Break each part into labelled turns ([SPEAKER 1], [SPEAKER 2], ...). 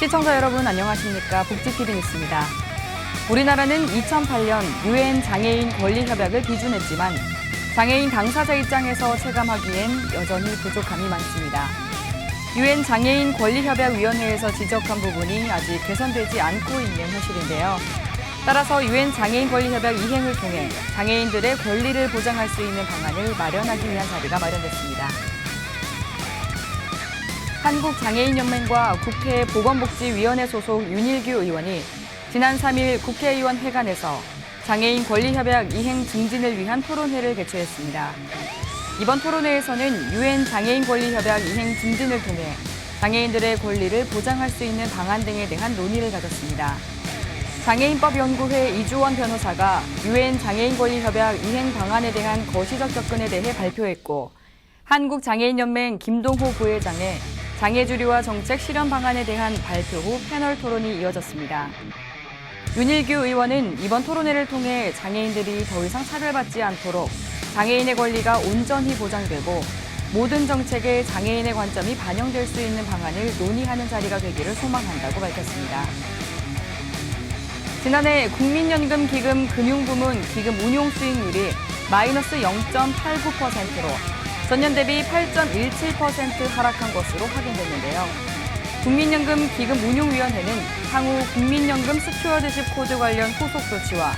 [SPEAKER 1] 시청자 여러분 안녕하십니까? 복지TV 뉴스입니다. 우리나라는 2008년 유엔 장애인 권리협약을 비준했지만 장애인 당사자 입장에서 체감하기엔 여전히 부족함이 많습니다. 유엔 장애인 권리협약위원회에서 지적한 부분이 아직 개선되지 않고 있는 현실인데요. 따라서 유엔 장애인 권리협약 이행을 통해 장애인들의 권리를 보장할 수 있는 방안을 마련하기 위한 자리가 마련됐습니다. 한국장애인연맹과 국회 보건복지위원회 소속 윤일규 의원이 지난 3일 국회의원 회관에서 장애인 권리협약 이행 증진을 위한 토론회를 개최했습니다. 이번 토론회에서는 유엔 장애인 권리협약 이행 증진을 통해 장애인들의 권리를 보장할 수 있는 방안 등에 대한 논의를 가졌습니다. 장애인법연구회 이주원 변호사가 유엔 장애인 권리협약 이행 방안에 대한 거시적 접근에 대해 발표했고, 한국장애인연맹 김동호 부회장의 장애주류화 정책 실현 방안에 대한 발표 후 패널 토론이 이어졌습니다. 윤일규 의원은 이번 토론회를 통해 장애인들이 더 이상 차별받지 않도록 장애인의 권리가 온전히 보장되고 모든 정책에 장애인의 관점이 반영될 수 있는 방안을 논의하는 자리가 되기를 소망한다고 밝혔습니다. 지난해 국민연금기금 금융부문 기금 운용 수익률이 마이너스 0.89%로 전년 대비 8.17% 하락한 것으로 확인됐는데요. 국민연금 기금운용위원회는 향후 국민연금 스튜어드십 코드 관련 후속 조치와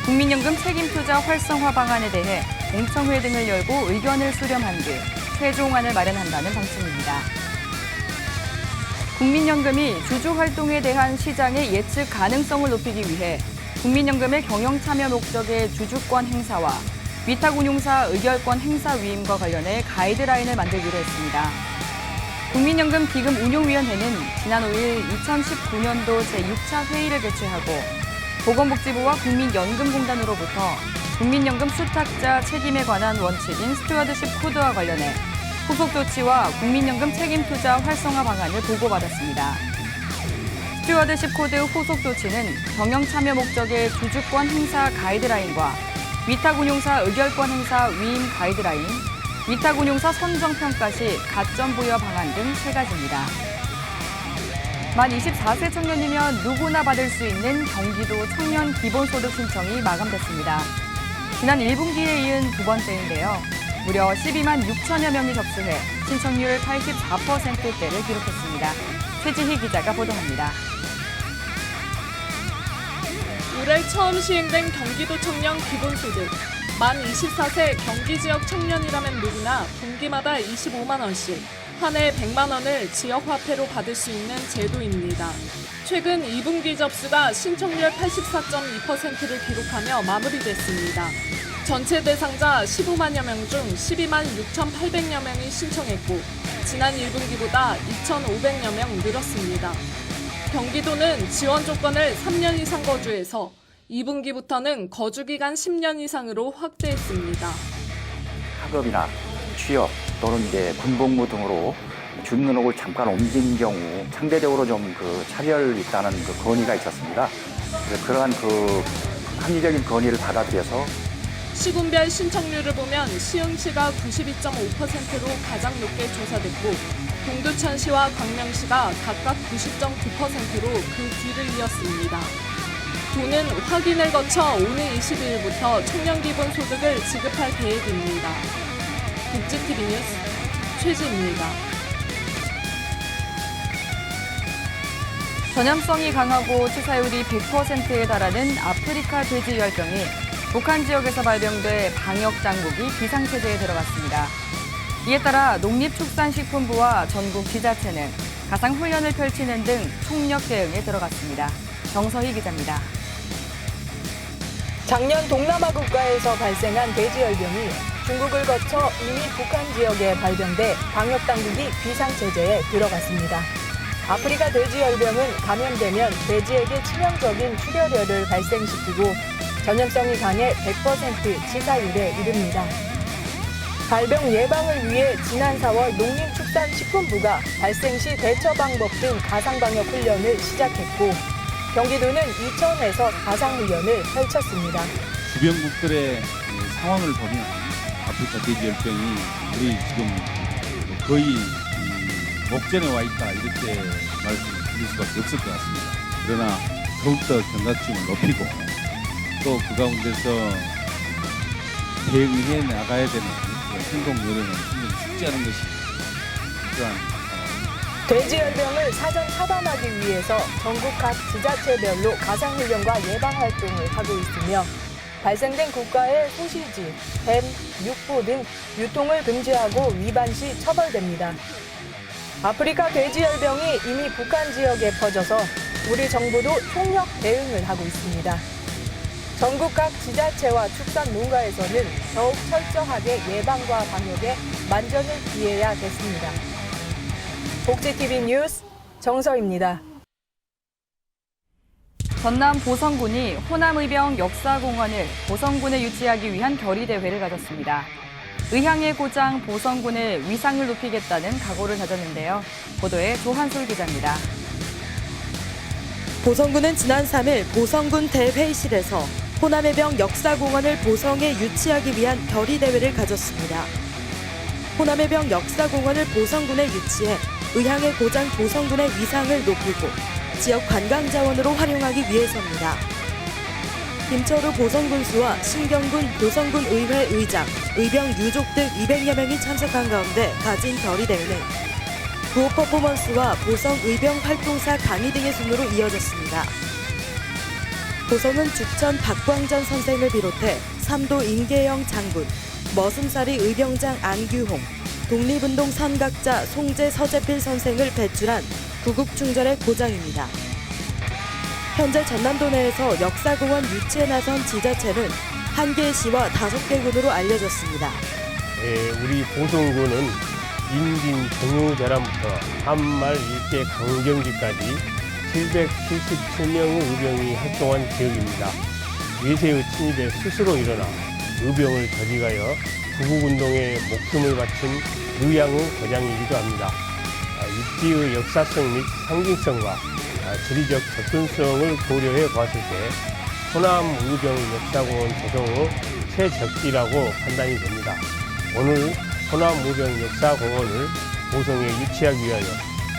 [SPEAKER 1] 국민연금 책임투자 활성화 방안에 대해 공청회 등을 열고 의견을 수렴한 뒤 최종안을 마련한다는 방침입니다. 국민연금이 주주활동에 대한 시장의 예측 가능성을 높이기 위해 국민연금의 경영참여 목적의 주주권 행사와 위탁운용사 의결권 행사 위임과 관련해 가이드라인을 만들기로 했습니다. 국민연금 기금운용위원회는 지난 5일 2019년도 제6차 회의를 개최하고 보건복지부와 국민연금공단으로부터 국민연금 수탁자 책임에 관한 원칙인 스튜어드십 코드와 관련해 후속 조치와 국민연금 책임투자 활성화 방안을 보고받았습니다. 스튜어드십 코드 후속 조치는 경영참여 목적의 주주권 행사 가이드라인과 위탁운용사 의결권 행사 위임 가이드라인, 위탁운용사 선정평가 시 가점 부여 방안 등 3가지입니다. 만 24세 청년이면 누구나 받을 수 있는 경기도 청년 기본소득 신청이 마감됐습니다. 지난 1분기에 이은 두 번째인데요. 무려 12만 6천여 명이 접수해 신청률 84%대를 기록했습니다. 최지희 기자가 보도합니다.
[SPEAKER 2] 올해 처음 시행된 경기도 청년 기본소득. 만 24세 경기지역 청년이라면 누구나 분기마다 25만 원씩, 한 해 100만 원을 지역화폐로 받을 수 있는 제도입니다. 최근 2분기 접수가 신청률 84.2%를 기록하며 마무리됐습니다. 전체 대상자 15만여 명 중 12만 6,800여 명이 신청했고, 지난 1분기보다 2,500여 명 늘었습니다. 경기도는 지원 조건을 3년 이상 거주해서 2분기부터는 거주기간 10년 이상으로 확대했습니다.
[SPEAKER 3] 학업이나 취업 또는 군복무 등으로 주민등록을 잠깐 옮긴 경우 상대적으로 좀 차별이 있다는 건의가 있었습니다. 그러한 합리적인 건의를 받아들여서
[SPEAKER 2] 시군별 신청률을 보면 시흥시가 92.5%로 가장 높게 조사됐고, 동두천시와 광명시가 각각 90.9%로 그 뒤를 이었습니다. 도는 확인을 거쳐 오는 22일부터 청년기본소득을 지급할 계획입니다. 복지TV 뉴스 최지입니다.
[SPEAKER 1] 전염성이 강하고 치사율이 100%에 달하는 아프리카 돼지열병이 북한 지역에서 발병돼 방역당국이 비상체제에 들어갔습니다. 이에 따라 농립축산식품부와 전국 지자체는 가상훈련을 펼치는 등 총력 대응에 들어갔습니다. 정서희 기자입니다.
[SPEAKER 4] 작년 동남아 국가에서 발생한 돼지열병이 중국을 거쳐 이미 북한 지역에 발병돼 방역당국이 비상체제에 들어갔습니다. 아프리카 돼지열병은 감염되면 돼지에게 치명적인 출혈열을 발생시키고 전염성이 강해 100% 치사율에 이릅니다. 발병 예방을 위해 지난 4월 농림축산식품부가 발생 시 대처 방법 등 가상방역 훈련을 시작했고, 경기도는 이천에서 가상훈련을 펼쳤습니다.
[SPEAKER 5] 주변국들의 상황을 보면 아프리카 돼지열병이 우리 지금 거의 목전에 와 있다 이렇게 말씀드릴 있을 수밖에 없을 것 같습니다. 그러나 더욱더 경각심을 높이고 또 그 가운데서 대응해 나가야 되는 그런 행동 요령을 충분히 숙지하는 것이 필요한 상황입니다.
[SPEAKER 4] 돼지열병을 사전 차단하기 위해서 전국 각 지자체별로 가상훈련과 예방활동을 하고 있으며 발생된 국가의 소시지, 뱀, 육포 등 유통을 금지하고 위반 시 처벌됩니다. 아프리카 돼지열병이 이미 북한 지역에 퍼져서 우리 정부도 총력 대응을 하고 있습니다. 전국 각 지자체와 축산 농가에서는 더욱 철저하게 예방과 방역에 만전을 기해야겠습니다. 복지TV 뉴스 정서입니다.
[SPEAKER 1] 전남 보성군이 호남의병 역사공원을 보성군에 유치하기 위한 결의대회를 가졌습니다. 의향의 고장 보성군의 위상을 높이겠다는 각오를 다졌는데요. 보도에 조한솔 기자입니다.
[SPEAKER 6] 보성군은 지난 3일 보성군 대회의실에서 호남의병 역사공원을 보성에 유치하기 위한 결의대회를 가졌습니다. 호남의병 역사공원을 보성군에 유치해 의향의 고장 보성군의 위상을 높이고 지역 관광자원으로 활용하기 위해서입니다. 김철우 보성군수와 신경군 보성군 의회 의장, 의병 유족 등 200여 명이 참석한 가운데 가진 결의대회는 구호 퍼포먼스와 보성 의병 활동사 강의 등의 순으로 이어졌습니다. 보성은 죽전 박광전 선생을 비롯해 삼도 임계영 장군, 머슴살이 의병장 안규홍, 독립운동 선각자 송재 서재필 선생을 배출한 구국충절의 고장입니다. 현재 전남도 내에서 역사공원 유치에 나선 지자체는 1개의 시와 5개 군으로 알려졌습니다.
[SPEAKER 7] 우리 보성군은 인진 정유대란부터 한말 일제 강경기까지 777명의 의병이 활동한 지역입니다. 외세의 침입에 스스로 일어나 의병을 저지하여 구국운동에 목숨을 바친 의향의 고장이기도 합니다. 입지의 역사성 및 상징성과 지리적 접근성을 고려해 봤을 때 호남 의병 역사공원 조성의 최적기라고 판단이 됩니다. 오늘 호남 의병 역사공원을 보성에 유치하기 위하여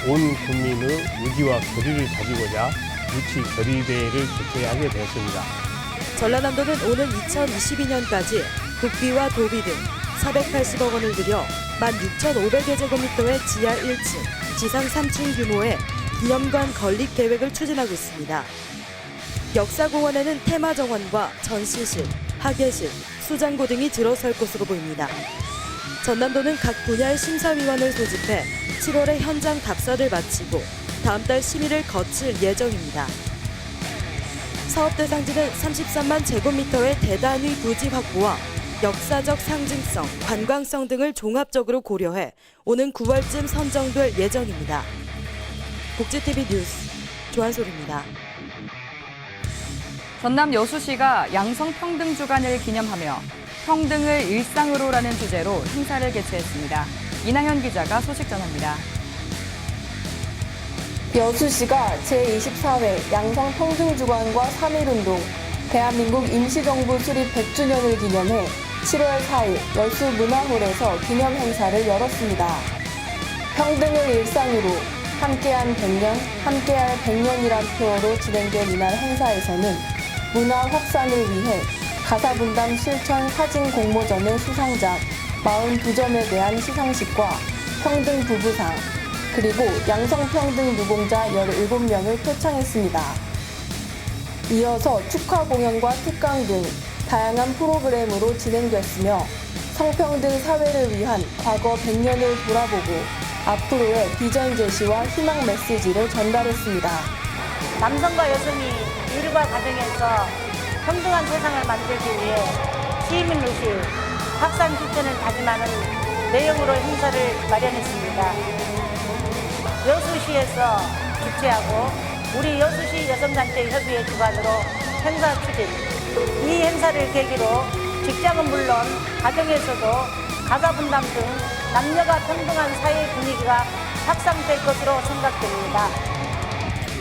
[SPEAKER 7] 온 국민의 의지와 결의를 다지고자 유치 결의대회를 개최하게 되었습니다.
[SPEAKER 6] 전라남도는 오는 2022년까지 국비와 도비 등 480억 원을 들여 16,500여 제곱미터의 지하 1층, 지상 3층 규모의 기념관 건립 계획을 추진하고 있습니다. 역사공원에는 테마정원과 전시실, 학예실, 수장고 등이 들어설 것으로 보입니다. 전남도는 각 분야의 심사위원을 소집해 7월에 현장 답사를 마치고 다음 달 10일을 거칠 예정입니다. 사업 대상지는 33만 제곱미터의 대단위 부지 확보와 역사적 상징성, 관광성 등을 종합적으로 고려해 오는 9월쯤 선정될 예정입니다. 복지TV 뉴스 조한솔입니다.
[SPEAKER 1] 전남 여수시가 양성평등주간을 기념하며 평등을 일상으로라는 주제로 행사를 개최했습니다. 이나현 기자가 소식 전합니다.
[SPEAKER 8] 여수시가 제24회 양성평등주간과 3.1운동, 대한민국 임시정부 수립 100주년을 기념해 7월 4일 여수문화홀에서 기념 행사를 열었습니다. 평등을 일상으로 함께한 100년, 함께할 100년이란 표어로 진행된 이날 행사에서는 문화 확산을 위해 가사분담 실천 사진 공모전의 수상작 42점에 대한 시상식과 평등 부부상, 그리고 양성평등 누공자 17명을 표창했습니다. 이어서 축하 공연과 특강 등 다양한 프로그램으로 진행됐으며 성평등 사회를 위한 과거 100년을 돌아보고 앞으로의 비전 제시와 희망 메시지를 전달했습니다.
[SPEAKER 9] 남성과 여성이 일과 가정에서 평등한 세상을 만들기 위해 시민의식, 확산 실천을 다짐하는 내용으로 행사를 마련했습니다. 여수시에서 주최하고 우리 여수시 여성단체 협의회 주관으로 행사 추진, 이 행사를 계기로 직장은 물론 가정에서도 가사분담 등 남녀가 평등한 사회 분위기가 확산될 것으로 생각됩니다.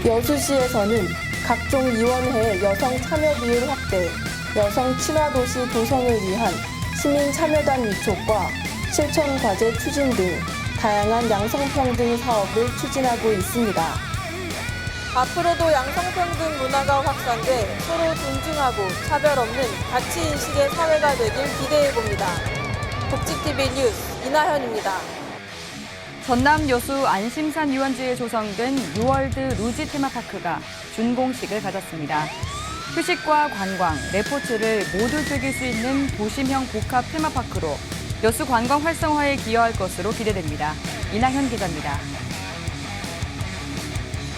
[SPEAKER 8] 여수시에서는 각종 위원회의 여성 참여 비율 확대, 여성 친화도시 조성을 위한 시민 참여단 위촉과 실천 과제 추진 등 다양한 양성평등 사업을 추진하고 있습니다. 앞으로도 양성평등 문화가 확산돼 서로 존중하고 차별 없는 가치인식의 사회가 되길 기대해봅니다. 복지TV 뉴스 이나현입니다.
[SPEAKER 1] 전남 여수 안심산 유원지에 조성된 뉴월드 루지 테마파크가 준공식을 가졌습니다. 휴식과 관광, 레포츠를 모두 즐길 수 있는 도심형 복합 테마파크로 여수 관광 활성화에 기여할 것으로 기대됩니다. 이나현 기자입니다.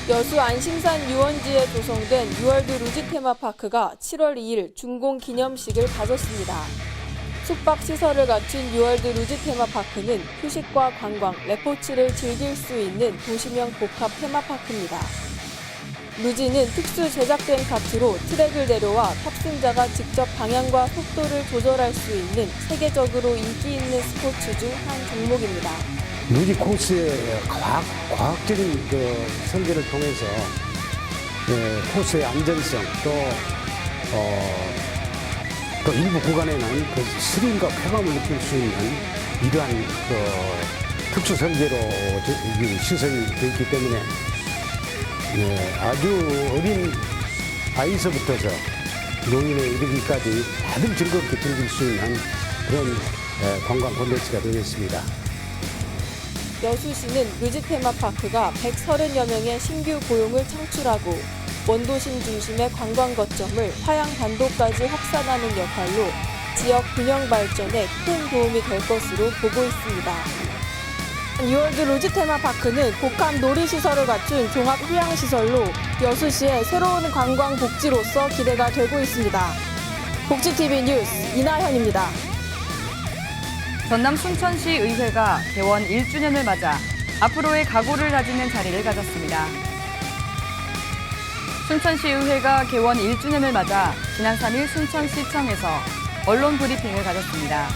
[SPEAKER 8] 여수 안심산 유원지에 조성된 뉴월드 루지 테마파크가 7월 2일 준공 기념식을 가졌습니다. 숙박시설을 갖춘 뉴월드 루지 테마파크는 휴식과 관광, 레포츠를 즐길 수 있는 도심형 복합 테마파크입니다. 루지는 특수 제작된 카트로 트랙을 내려와 탑승자가 직접 방향과 속도를 조절할 수 있는 세계적으로 인기 있는 스포츠 중 한 종목입니다.
[SPEAKER 10] 루지 코스의 과학적인 설계를 통해서 코스의 안전성 또 일부 구간에는 스릴과 쾌감을 느낄 수 있는 이러한 특수 설계로 시설이 되어 있기 때문에 아주 어린 아이서부터서 노인에 이르기까지 다들 즐겁게 즐길 수 있는 그런 관광 콘텐츠가 되겠습니다.
[SPEAKER 8] 여수시는 루지 테마파크가 130여 명의 신규 고용을 창출하고 원도심 중심의 관광 거점을 화양 반도까지 확산하는 역할로 지역 균형 발전에 큰 도움이 될 것으로 보고 있습니다. 뉴월드 루지 테마파크는 복합 놀이시설을 갖춘 종합 휴양시설로 여수시의 새로운 관광 복지로서 기대가 되고 있습니다. 복지TV 뉴스 이나현입니다.
[SPEAKER 1] 전남 순천시 의회가 개원 1주년을 맞아 앞으로의 각오를 다지는 자리를 가졌습니다. 순천시 의회가 개원 1주년을 맞아 지난 3일 순천시청에서 언론 브리핑을 가졌습니다.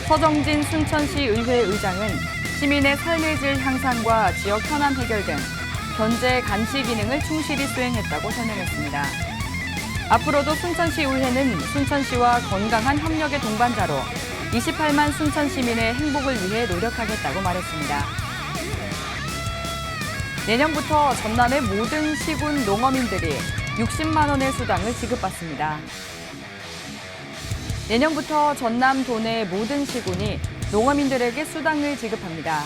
[SPEAKER 1] 서정진 순천시 의회 의장은 시민의 삶의 질 향상과 지역 현안 해결 등 견제 감시 기능을 충실히 수행했다고 설명했습니다. 앞으로도 순천시 의회는 순천시와 건강한 협력의 동반자로 28만 순천 시민의 행복을 위해 노력하겠다고 말했습니다. 내년부터 전남의 모든 시군 농어민들이 60만 원의 수당을 지급받습니다. 내년부터 전남 도내 모든 시군이 농어민들에게 수당을 지급합니다.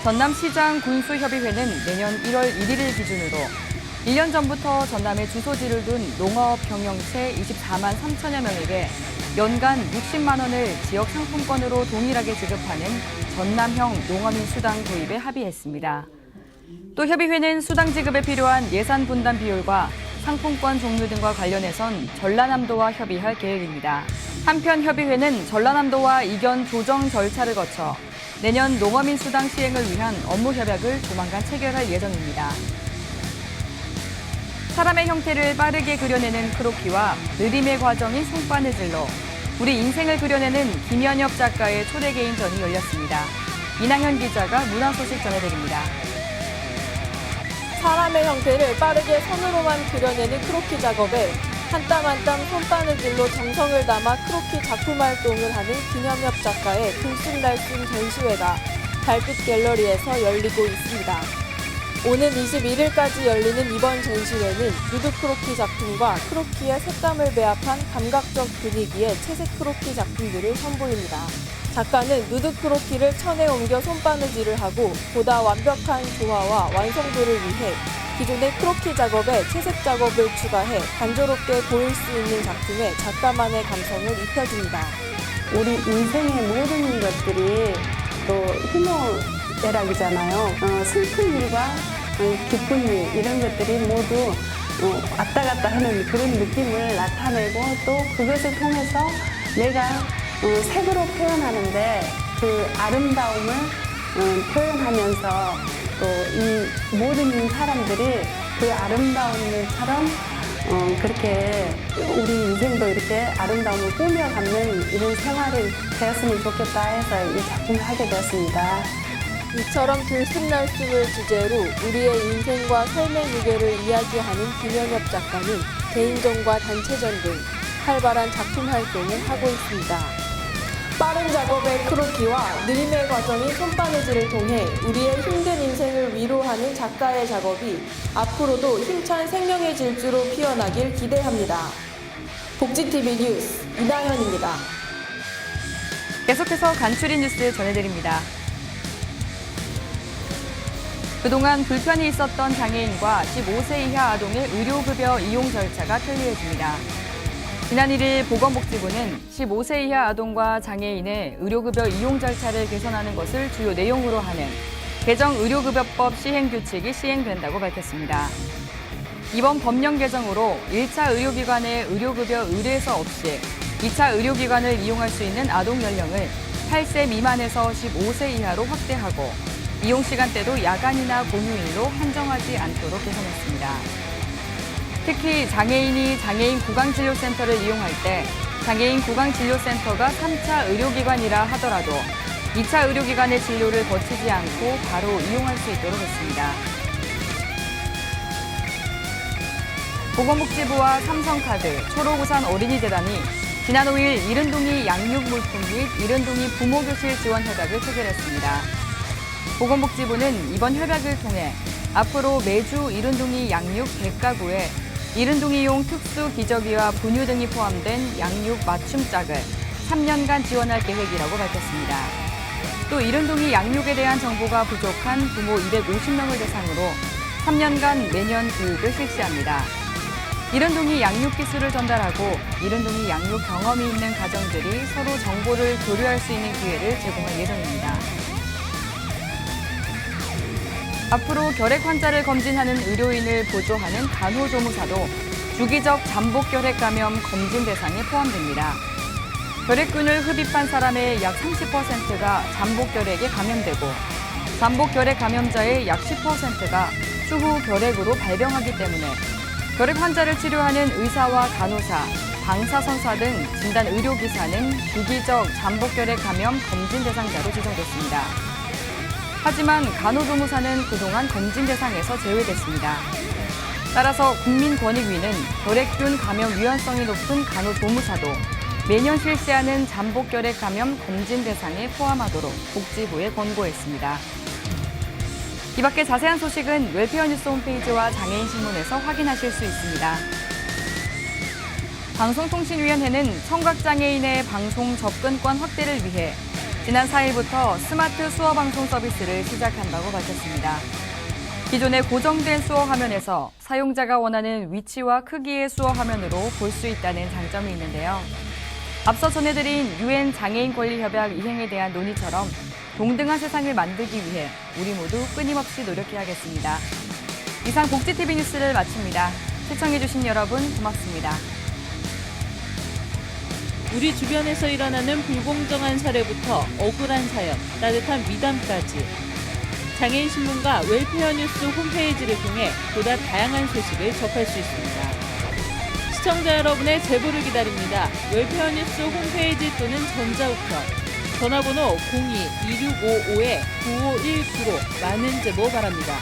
[SPEAKER 1] 전남시장 군수협의회는 내년 1월 1일 기준으로 1년 전부터 전남에 주소지를 둔 농업 경영체 24만 3천여 명에게 연간 60만 원을 지역 상품권으로 동일하게 지급하는 전남형 농어민 수당 도입에 합의했습니다. 또 협의회는 수당 지급에 필요한 예산 분담 비율과 상품권 종류 등과 관련해선 전라남도와 협의할 계획입니다. 한편 협의회는 전라남도와 이견 조정 절차를 거쳐 내년 농어민 수당 시행을 위한 업무 협약을 조만간 체결할 예정입니다. 사람의 형태를 빠르게 그려내는 크로키와 느림의 과정인 손바느질로 우리 인생을 그려내는 김현엽 작가의 초대 개인전이 열렸습니다. 이나현 기자가 문화소식 전해드립니다.
[SPEAKER 8] 사람의 형태를 빠르게 손으로만 그려내는 크로키 작업에 한 땀 한 땀 손바느질로 정성을 담아 크로키 작품 활동을 하는 김현엽 작가의 들쑥날쑥 전시회가 달빛 갤러리에서 열리고 있습니다. 오는 21일까지 열리는 이번 전시회는 누드 크로키 작품과 크로키의 색감을 배합한 감각적 분위기의 채색 크로키 작품들을 선보입니다. 작가는 누드 크로키를 천에 옮겨 손바느질을 하고 보다 완벽한 조화와 완성도를 위해 기존의 크로키 작업에 채색 작업을 추가해 단조롭게 보일 수 있는 작품에 작가만의 감성을 입혀줍니다.
[SPEAKER 11] 우리 인생의 모든 것들이 또 희노애락이잖아요. 슬픈 일과 기쁜 일 이런 것들이 모두 왔다 갔다 하는 그런 느낌을 나타내고 또 그것을 통해서 내가 색으로 표현하는데 그 아름다움을 표현하면서 또 이 모든 사람들이 그 아름다운 일처럼 그렇게 우리 인생도 이렇게 아름다움을 꾸며가는 이런 생활이 되었으면 좋겠다 해서 이 작품을 하게 되었습니다.
[SPEAKER 8] 이처럼 들쑥날쑥을 주제로 우리의 인생과 삶의 무게를 이야기하는 김현엽 작가는 개인전과 단체전 등 활발한 작품 활동을 하고 있습니다. 빠른 작업의 크로키와 느림의 과정인 손바느질을 통해 우리의 힘든 인생을 위로하는 작가의 작업이 앞으로도 힘찬 생명의 질주로 피어나길 기대합니다. 복지TV 뉴스 이나현입니다.
[SPEAKER 1] 계속해서 간추린 뉴스 전해드립니다. 그동안 불편이 있었던 장애인과 15세 이하 아동의 의료급여 이용 절차가 편리해집니다. 지난 1일 보건복지부는 15세 이하 아동과 장애인의 의료급여 이용 절차를 개선하는 것을 주요 내용으로 하는 개정 의료급여법 시행규칙이 시행된다고 밝혔습니다. 이번 법령 개정으로 1차 의료기관의 의료급여 의뢰서 없이 2차 의료기관을 이용할 수 있는 아동 연령을 8세 미만에서 15세 이하로 확대하고 이용 시간대도 야간이나 공휴일로 한정하지 않도록 개선했습니다. 특히 장애인이 장애인 구강진료센터를 이용할 때 장애인 구강진료센터가 3차 의료기관이라 하더라도 2차 의료기관의 진료를 거치지 않고 바로 이용할 수 있도록 했습니다. 보건복지부와 삼성카드, 초록우산 어린이재단이 지난 5일 이른동이 양육물품 및 이른동이 부모교실 지원 협약을 체결했습니다. 보건복지부는 이번 협약을 통해 앞으로 매주 이른동이 양육 100가구에 이른동이용 특수 기저귀와 분유 등이 포함된 양육 맞춤짝을 3년간 지원할 계획이라고 밝혔습니다. 또 이른동이 양육에 대한 정보가 부족한 부모 250명을 대상으로 3년간 매년 교육을 실시합니다. 이른동이 양육 기술을 전달하고 이른동이 양육 경험이 있는 가정들이 서로 정보를 교류할 수 있는 기회를 제공할 예정입니다. 앞으로 결핵 환자를 검진하는 의료인을 보조하는 간호조무사도 주기적 잠복결핵 감염 검진 대상에 포함됩니다. 결핵균을 흡입한 사람의 약 30%가 잠복결핵에 감염되고 잠복결핵 감염자의 약 10%가 추후 결핵으로 발병하기 때문에 결핵 환자를 치료하는 의사와 간호사, 방사선사 등 진단 의료기사는 주기적 잠복결핵 감염 검진 대상자로 지정됐습니다. 하지만 간호조무사는 그동안 검진 대상에서 제외됐습니다. 따라서 국민권익위는 결핵균 감염 위험성이 높은 간호조무사도 매년 실시하는 잠복결핵 감염 검진 대상에 포함하도록 복지부에 권고했습니다. 이 밖에 자세한 소식은 웰페어 뉴스 홈페이지와 장애인신문에서 확인하실 수 있습니다. 방송통신위원회는 청각장애인의 방송 접근권 확대를 위해 지난 4일부터 스마트 수어 방송 서비스를 시작한다고 밝혔습니다. 기존의 고정된 수어 화면에서 사용자가 원하는 위치와 크기의 수어 화면으로 볼 수 있다는 장점이 있는데요. 앞서 전해드린 UN 장애인 권리 협약 이행에 대한 논의처럼 동등한 세상을 만들기 위해 우리 모두 끊임없이 노력해야겠습니다. 이상 복지TV 뉴스를 마칩니다. 시청해주신 여러분 고맙습니다.
[SPEAKER 12] 우리 주변에서 일어나는 불공정한 사례부터 억울한 사연, 따뜻한 미담까지 장애인신문과 웰페어 뉴스 홈페이지를 통해 보다 다양한 소식을 접할 수 있습니다. 시청자 여러분의 제보를 기다립니다. 웰페어 뉴스 홈페이지 또는 전자우편, 전화번호 02-2655-9519로 많은 제보 바랍니다.